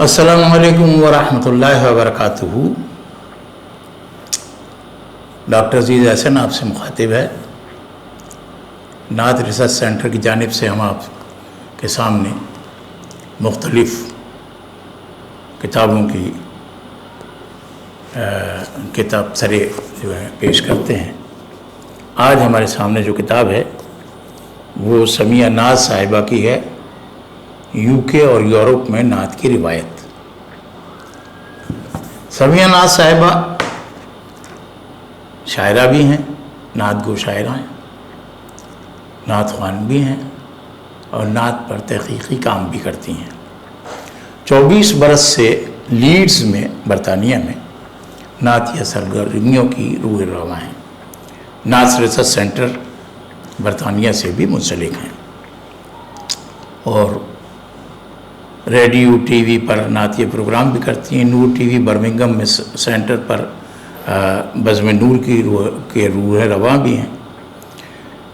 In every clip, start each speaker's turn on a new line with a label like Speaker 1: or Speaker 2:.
Speaker 1: السلام علیکم ورحمۃ اللہ وبرکاتہ۔ ڈاکٹر عزیز احسن آپ سے مخاطب ہے۔ نعت ریسرچ سینٹر کی جانب سے ہم آپ کے سامنے مختلف کتابوں کی کتاب سرے جو ہے پیش کرتے ہیں۔ آج ہمارے سامنے جو کتاب ہے وہ سمیہ ناز صاحبہ کی ہے، یو کے اور یورپ میں نعت کی روایت۔ سمیہ ناز صاحبہ شاعرہ بھی ہیں، نعت گو شاعرہ ہیں، نعت خوان بھی ہیں اور نعت پر تحقیقی کام بھی کرتی ہیں۔ 24 برس سے لیڈز میں برطانیہ میں نعت یا سرگرمیوں کی روح رواں ہیں۔ نعت ریسرچ سینٹر برطانیہ سے بھی منسلک ہیں اور ریڈیو ٹی وی پر نعتیہ پروگرام بھی کرتی ہیں۔ نور ٹی وی برمنگم میں سینٹر پر بزم نور کی روح رواں بھی ہیں۔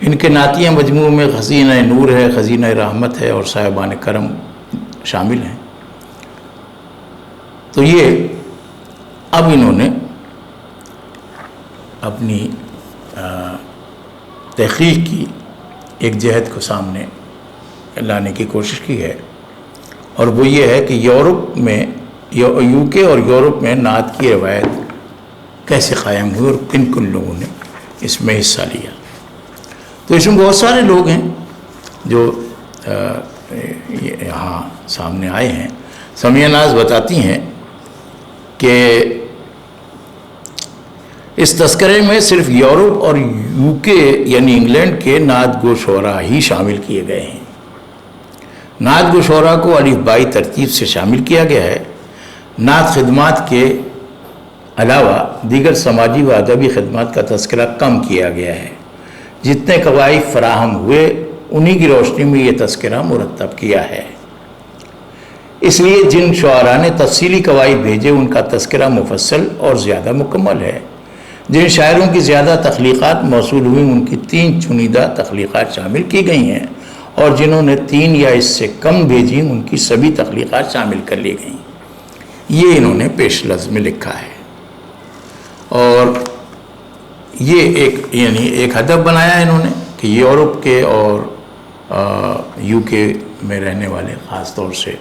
Speaker 1: ان کے نعتیہ مجموع میں خزینہ نور ہے، خزینہ رحمت ہے اور صاحبان کرم شامل ہیں۔ تو یہ اب انہوں نے اپنی تحقیق کی ایک جہت کو سامنے لانے کی کوشش کی ہے، اور وہ یہ ہے کہ یورپ میں یو کے اور یورپ میں نعت کی روایت کیسے قائم ہوئی اور کن کن لوگوں نے اس میں حصہ لیا۔ تو اس میں بہت سارے لوگ ہیں جو یہاں سامنے آئے ہیں۔ سمیہ ناز بتاتی ہیں کہ اس تذکرے میں صرف یورپ اور یو کے یعنی انگلینڈ کے نعت گو شعراء ہی شامل کیے گئے ہیں۔ نعت گو شعراء کو الف بائی ترتیب سے شامل کیا گیا ہے۔ نعت خدمات کے علاوہ دیگر سماجی و ادبی خدمات کا تذکرہ کم کیا گیا ہے۔ جتنے قوائف فراہم ہوئے انہی کی روشنی میں یہ تذکرہ مرتب کیا ہے۔ اس لیے جن شعراء نے تفصیلی قوائف بھیجے ان کا تذکرہ مفصل اور زیادہ مکمل ہے۔ جن شاعروں کی زیادہ تخلیقات موصول ہوئیں ان کی 3 چنیدہ تخلیقات شامل کی گئی ہیں، اور جنہوں نے 3 یا اس سے کم بھیجی ان کی سبھی تخلیقات شامل کر لی گئیں۔ یہ انہوں نے پیش لفظ میں لکھا ہے، اور یہ ایک ہدف بنایا ہے انہوں نے کہ یورپ کے اور یو کے میں رہنے والے خاص طور سے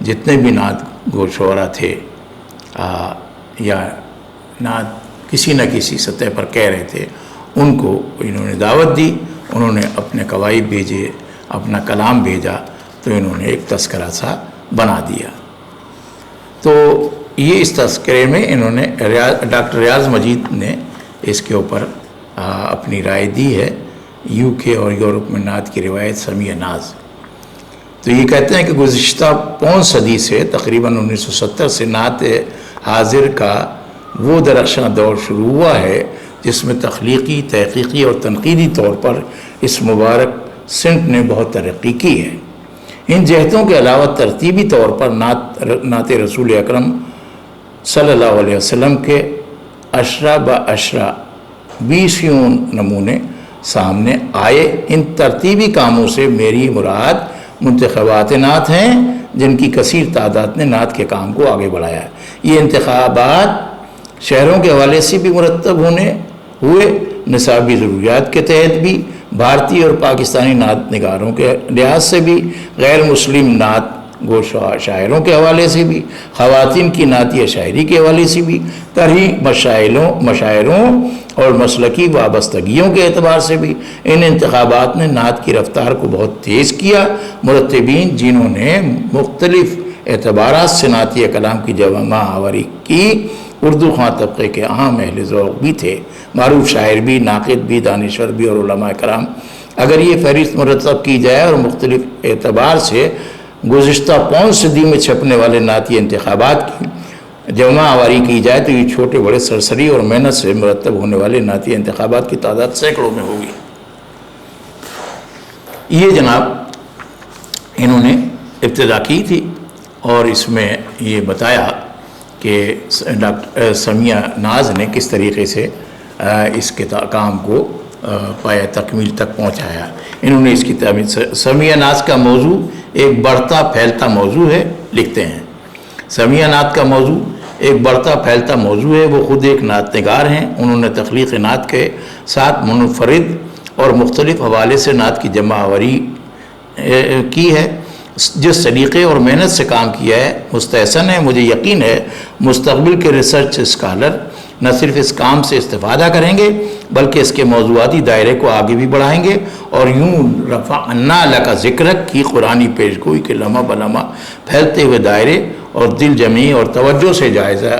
Speaker 1: جتنے بھی نعت گو شعراء تھے یا نعت کسی نہ کسی سطح پر کہہ رہے تھے، ان کو انہوں نے دعوت دی، انہوں نے اپنے قوائف بھیجے، اپنا کلام بھیجا، تو انہوں نے ایک تذکرہ سا بنا دیا۔ تو یہ اس تذکرے میں انہوں نے ڈاکٹر ریاض مجید نے اس کے اوپر اپنی رائے دی ہے، یو کے اور یورپ میں نعت کی روایت سمیہ ناز۔ تو یہ کہتے ہیں کہ گزشتہ 5 صدی سے تقریباً 1970 سے نعت حاضر کا وہ درخشاں دور شروع ہوا ہے جس میں تخلیقی، تحقیقی اور تنقیدی طور پر اس مبارک صنف نے بہت ترقی کی ہے۔ ان جہتوں کے علاوہ ترتیبی طور پر نعت رسول اکرم صلی اللہ علیہ وسلم کے اشرا با اشرا 20 نمونے سامنے آئے۔ ان ترتیبی کاموں سے میری مراد منتخبات نعت ہیں جن کی کثیر تعداد نے نعت کے کام کو آگے بڑھایا ہے۔ یہ انتخابات شہروں کے حوالے سے بھی مرتب ہوئے، نصابی ضروریات کے تحت بھی، بھارتی اور پاکستانی نعت نگاروں کے لحاظ سے بھی، غیر مسلم نعت گو شاعروں کے حوالے سے بھی، خواتین کی نعتیہ شاعری کے حوالے سے بھی، طرحی مشاعروں اور مسلکی وابستگیوں کے اعتبار سے بھی۔ ان انتخابات نے نعت کی رفتار کو بہت تیز کیا۔ مرتبین جنہوں نے مختلف اعتبارات سے نعتیہ کلام کی جمع آوری کی اردو خواں طبقے کے عام اہل ذوق بھی تھے، معروف شاعر بھی، ناقد بھی، دانشور بھی اور علماء کرام۔ اگر یہ فہرست مرتب کی جائے اور مختلف اعتبار سے گزشتہ 5 صدی میں چھپنے والے نعتیہ انتخابات کی جمع آوری کی جائے تو یہ چھوٹے بڑے سرسری اور محنت سے مرتب ہونے والے نعتیہ انتخابات کی تعداد سینکڑوں میں ہوگی۔ یہ جناب انہوں نے ابتدا کی تھی، اور اس میں یہ بتایا کہ ڈاکٹر سمیہ ناز نے کس طریقے سے اس کے کام کو پایہ تکمیل تک پہنچایا۔ انہوں نے اس کتاب سمیہ ناز کا موضوع ایک بڑھتا پھیلتا موضوع ہے، لکھتے ہیں سمیع نعت کا موضوع ایک بڑھتا پھیلتا موضوع ہے۔ وہ خود ایک نعت نگار ہیں، انہوں نے تخلیق نعت کے ساتھ منفرد اور مختلف حوالے سے نعت کی جمع آوری کی ہے۔ جس طریقے اور محنت سے کام کیا ہے مستحسن ہے۔ مجھے یقین ہے مستقبل کے ریسرچ اسکالر نہ صرف اس کام سے استفادہ کریں گے بلکہ اس کے موضوعاتی دائرے کو آگے بھی بڑھائیں گے، اور یوں رفعنا لک ذکرک کی قرآنی پیش گوئی کے لمحہ بلمحہ پھیلتے ہوئے دائرے اور دل جمعی اور توجہ سے جائزہ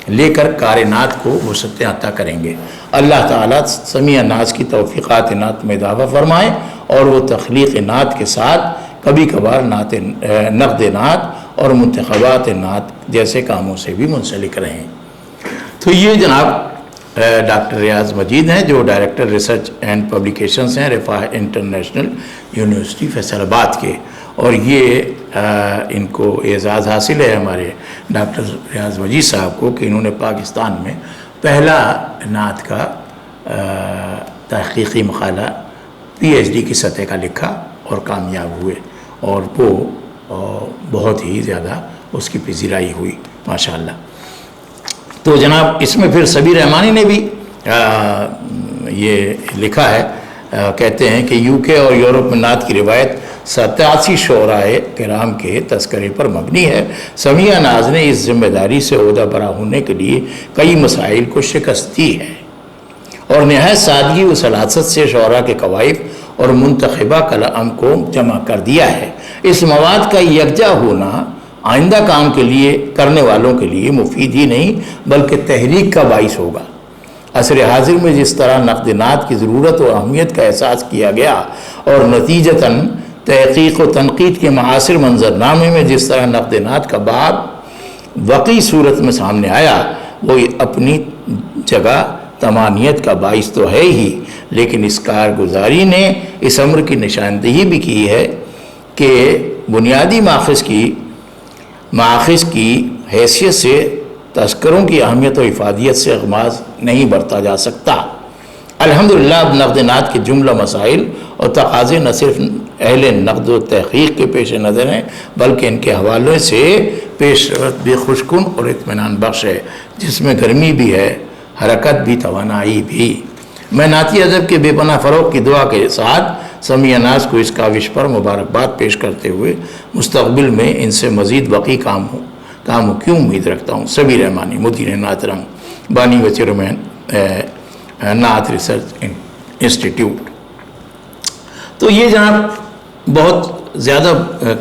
Speaker 1: لے کر کائنات کو وسعت عطا کریں گے۔ اللہ تعالیٰ سمیع ناز کی توفیقات نعت میں اضافہ فرمائے اور وہ تخلیق نعت کے ساتھ کبھی کبھار نقد نعت اور منتخبات نعت جیسے کاموں سے بھی منسلک رہیں۔ تو یہ جناب ڈاکٹر ریاض مجید ہیں جو ڈائریکٹر ریسرچ اینڈ پبلیکیشنز ہیں رفاح انٹرنیشنل یونیورسٹی فیصل آباد کے، اور یہ ان کو اعزاز حاصل ہے ہمارے ڈاکٹر ریاض مجید صاحب کو کہ انہوں نے پاکستان میں پہلا نعت کا تحقیقی مقالہ PhD کی سطح کا لکھا اور کامیاب ہوئے، اور وہ بہت ہی زیادہ اس کی پذیرائی ہوئی ماشاءاللہ۔ تو جناب اس میں پھر سبیر رحمانی نے بھی یہ لکھا ہے، کہتے ہیں کہ UK اور یورپ میں نعت کی روایت 87 شعراء کرام کے تذکرے پر مبنی ہے۔ سمیع ناز نے اس ذمہ داری سے عہدہ برا ہونے کے لیے کئی مسائل کو شکست دی ہے اور نہایت سادگی و سلاست سے شعراء کے قوائف اور منتخبہ کلام کو جمع کر دیا ہے۔ اس مواد کا یکجا ہونا آئندہ کام کے لیے کرنے والوں کے لیے مفید ہی نہیں بلکہ تحریک کا باعث ہوگا۔ عصر حاضر میں جس طرح نقد نعت کی ضرورت و اہمیت کا احساس کیا گیا اور نتیجتاً تحقیق و تنقید کے معاصر منظرنامے میں جس طرح نقد نعت کا باب واقعی صورت میں سامنے آیا، وہ اپنی جگہ تمانیت کا باعث تو ہے ہی، لیکن اس کارگزاری نے اس امر کی نشاندہی بھی کی ہے کہ بنیادی ماخذ کی حیثیت سے تذکروں کی اہمیت و افادیت سے اغماض نہیں برتا جا سکتا۔ الحمدللہ اب نقد نعت کے جملہ مسائل اور تقاضے نہ صرف اہل نقد و تحقیق کے پیش نظر ہیں بلکہ ان کے حوالے سے پیش رفت بھی خوشکن اور اطمینان بخش ہے، جس میں گرمی بھی ہے، حرکت بھی، توانائی بھی۔ میں نعتی ادب کے بے پناہ فروغ کی دعا کے ساتھ سمیع ناز کو اس کاوش پر مبارکباد پیش کرتے ہوئے مستقبل میں ان سے مزید وقی کاموں کی امید رکھتا ہوں۔ سبیر رحمانی، مدیر نعت رنگ، بانی و چیئرمین نعت ریسرچ انسٹیٹیوٹ۔ تو یہ جناب بہت زیادہ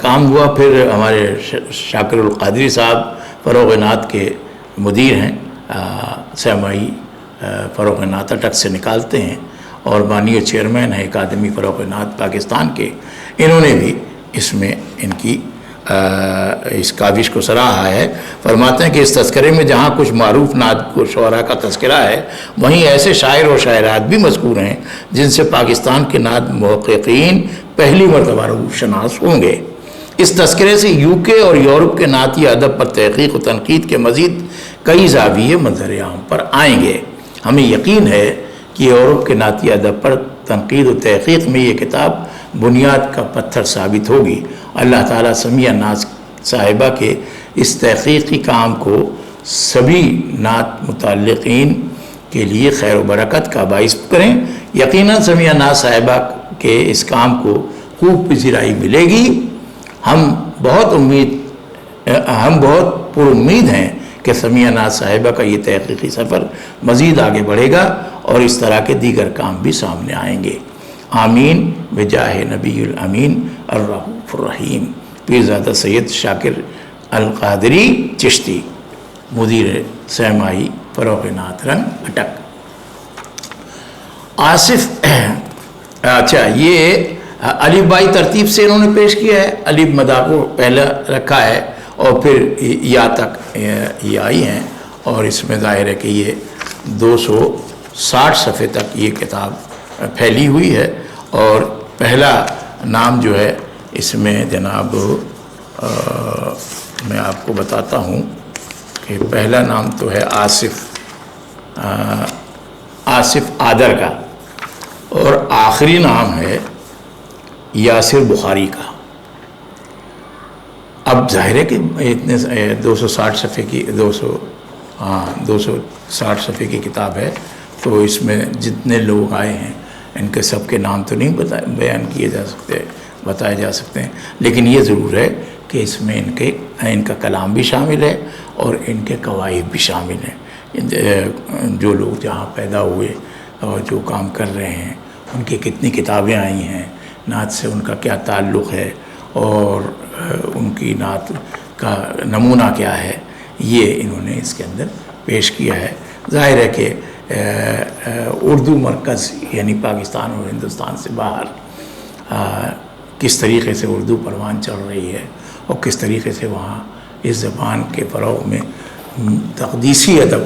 Speaker 1: کام ہوا۔ پھر ہمارے شاکر القادری صاحب فروغ نعت کے مدیر ہیں، سہ-ماہی فروغ نعت اٹک سے نکالتے ہیں، اور بانی و چیئرمین ہیں اکادمی فروغ نعت پاکستان کے۔ انہوں نے بھی اس میں ان کی اس کاوش کو سراہا ہے۔ فرماتے ہیں کہ اس تذکرے میں جہاں کچھ معروف نعت کو شعراء کا تذکرہ ہے، وہیں ایسے شاعر و شاعرات بھی مذکور ہیں جن سے پاکستان کے نعت محققین پہلی مرتبہ شناس ہوں گے۔ اس تذکرے سے UK اور یورپ کے نعتی ادب پر تحقیق و تنقید کے مزید کئی زاویے منظر عام پر آئیں گے۔ ہمیں یقین ہے کہ یورپ کے نعتی ادب پر تنقید و تحقیق میں یہ کتاب بنیاد کا پتھر ثابت ہوگی۔ اللہ تعالیٰ سمیع ناز صاحبہ کے اس تحقیقی کام کو سبھی نعت متعلقین کے لیے خیر و برکت کا باعث کریں۔ یقیناً سمیع ناز صاحبہ کے اس کام کو خوب پذیرائی ملے گی۔ ہم بہت پر امید ہیں کہ سمیع ناز صاحبہ کا یہ تحقیقی سفر مزید آگے بڑھے گا اور اس طرح کے دیگر کام بھی سامنے آئیں گے۔ آمین بجاہ نبی الامین الرؤوف الرحیم۔ پیرزادہ سید شاکر القادری چشتی، مدیر سہ-ماہی فروغ نعت رنگ اٹک۔ آصف اچھا، یہ الف بائی ترتیب سے انہوں نے پیش کیا ہے۔ الف مدا کو پہلا رکھا ہے اور پھر یا تک یہ آئی ہیں، اور اس میں ظاہر ہے کہ یہ 260 صفحے تک یہ کتاب پھیلی ہوئی ہے۔ اور پہلا نام جو ہے اس میں جناب میں آپ کو بتاتا ہوں کہ پہلا نام تو ہے آصف آدر کا، اور آخری نام ہے یاسر بخاری کا۔ اب ظاہر ہے کہ اتنے 260 صفحے کی 260 صفحے کی کتاب ہے، تو اس میں جتنے لوگ آئے ہیں ان کے سب کے نام تو نہیں بیان کیے جا سکتے، بتائے جا سکتے ہیں، لیکن یہ ضرور ہے کہ اس میں ان کا کلام بھی شامل ہے اور ان کے قواعد بھی شامل ہیں۔ جو لوگ جہاں پیدا ہوئے اور جو کام کر رہے ہیں ان کی کتنی کتابیں آئی ہیں، نعت سے ان کا کیا تعلق ہے اور ان کی نعت کا نمونہ کیا ہے، یہ انہوں نے اس کے اندر پیش کیا ہے۔ ظاہر ہے کہ اردو مرکز یعنی پاکستان اور ہندوستان سے باہر کس طریقے سے اردو پروان چڑھ رہی ہے اور کس طریقے سے وہاں اس زبان کے فروغ میں تقدیسی ادب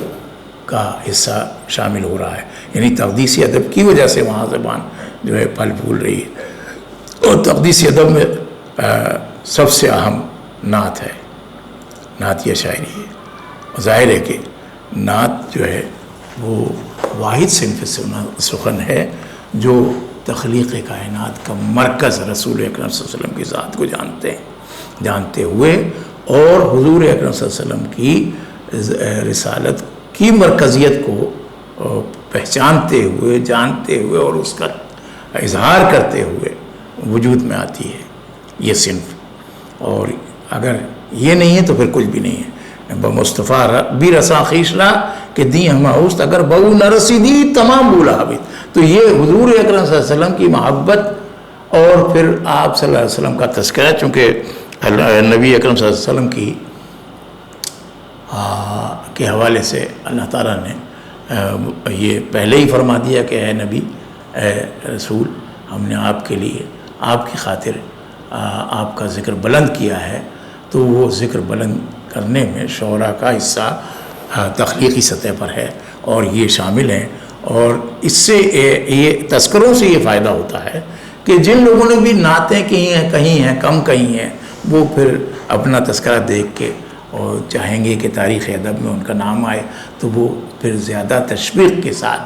Speaker 1: کا حصہ شامل ہو رہا ہے، یعنی تقدیسی ادب کی وجہ سے وہاں زبان جو ہے پھل پھول رہی ہے، اور تقدیسی ادب میں سب سے اہم نعت ہے، نعتیہ شاعری ہے۔ ظاہر ہے کہ نعت جو ہے وہ واحد صنف سخن ہے جو تخلیق کائنات کا مرکز رسول اکرم صلی اللہ علیہ وسلم کی ذات کو جانتے ہوئے اور حضور اکرم صلی اللہ علیہ وسلم کی رسالت کی مرکزیت کو پہچانتے ہوئے، جانتے ہوئے اور اس کا اظہار کرتے ہوئے وجود میں آتی ہے یہ صنف، اور اگر یہ نہیں ہے تو پھر کچھ بھی نہیں ہے۔ بمصطفیٰ بھی رسا خویش را کہ دی ہمہ اوست، اگر بہو نہ رسیدی تمام بولا حبیب۔ تو یہ حضور اکرم صلی اللہ علیہ وسلم کی محبت اور پھر آپ صلی اللہ علیہ وسلم کا تذکرہ، چونکہ نبی اکرم صلی اللہ علیہ وسلم کے حوالے سے اللہ تعالیٰ نے یہ پہلے ہی فرما دیا کہ اے نبی، اے رسول، ہم نے آپ کے لیے، آپ کی خاطر آپ کا ذکر بلند کیا ہے۔ تو وہ ذکر بلند کرنے میں شعراء کا حصہ تخلیقی سطح پر ہے اور یہ شامل ہیں، اور اس سے یہ تذکروں سے یہ فائدہ ہوتا ہے کہ جن لوگوں نے بھی نعتیں کی ہیں، کہیں ہیں کم کہیں ہیں، وہ پھر اپنا تذکرہ دیکھ کے اور چاہیں گے کہ تاریخ ادب میں ان کا نام آئے، تو وہ پھر زیادہ تشویق کے ساتھ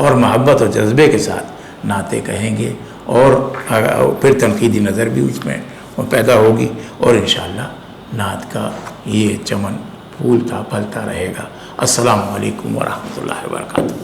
Speaker 1: اور محبت اور جذبے کے ساتھ نعتیں کہیں گے، اور پھر تنقیدی نظر بھی اس میں پیدا ہوگی، اور انشاءاللہ نعت کا یہ چمن پھولتا پھلتا رہے گا۔ السلام علیکم ورحمۃ اللہ وبرکاتہ۔